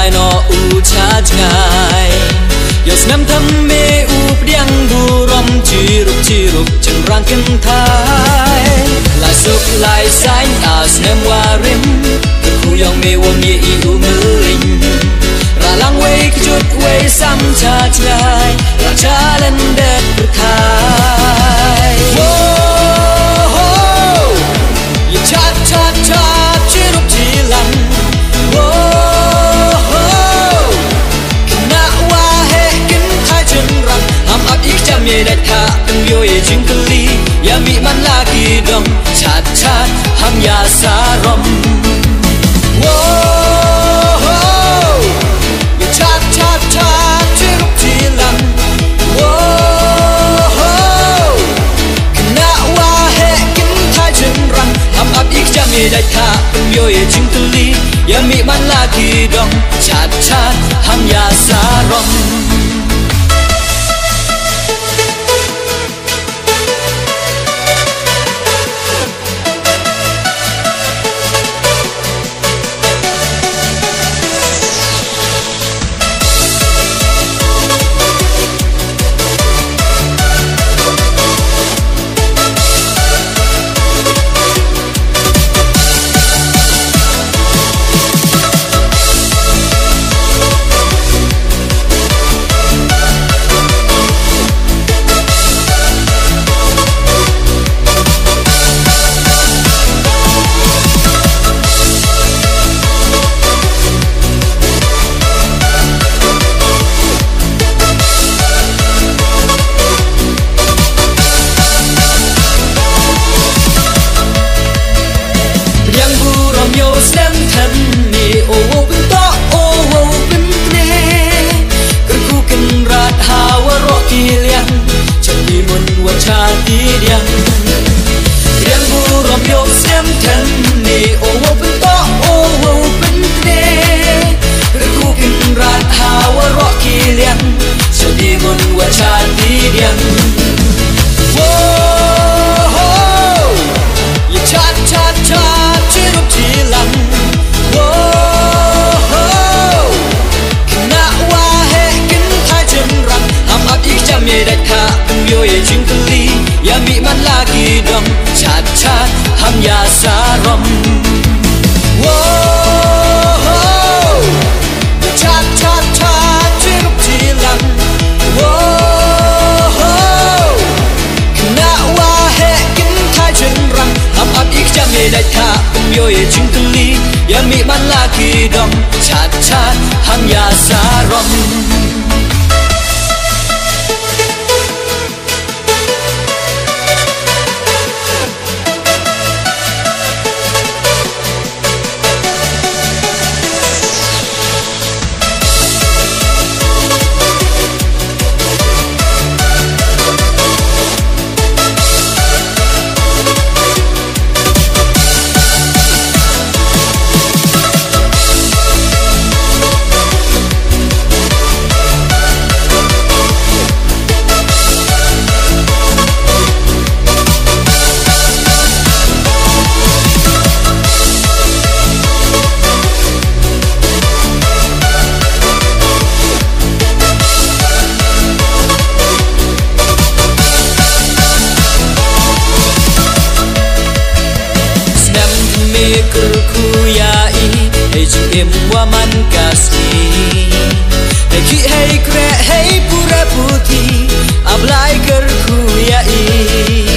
lai no u cha ngai yo snam tham me u priang bu rom chi ruk chân rang ken thai lai suk lai sain as nem warim khu yong me won ye i u muin ra lang wei kjut wei sam cha ngai ra cha len det berkai đại tha từng yo ye jing kli ya mi man la ki dong chat chat ham ya sa rom wo ya chat chat chat chirup chi lam wo kana wa he kin thai chen rang ham ap ik cha mi đại tha từng yo ye jing kli ya mi man la ki dong chat chat ham ya sa rom chat chat ham ya sa rom wo chat chat chat chirup chi lam wo kana wa he kin thai chen rang ham ap ik cha me dai tha yo ye jing kli ya mi man la ki dong chat chat ham ya sa rom em wa man kasi hey ki hey kre hey pura puti ablai kar khu ya i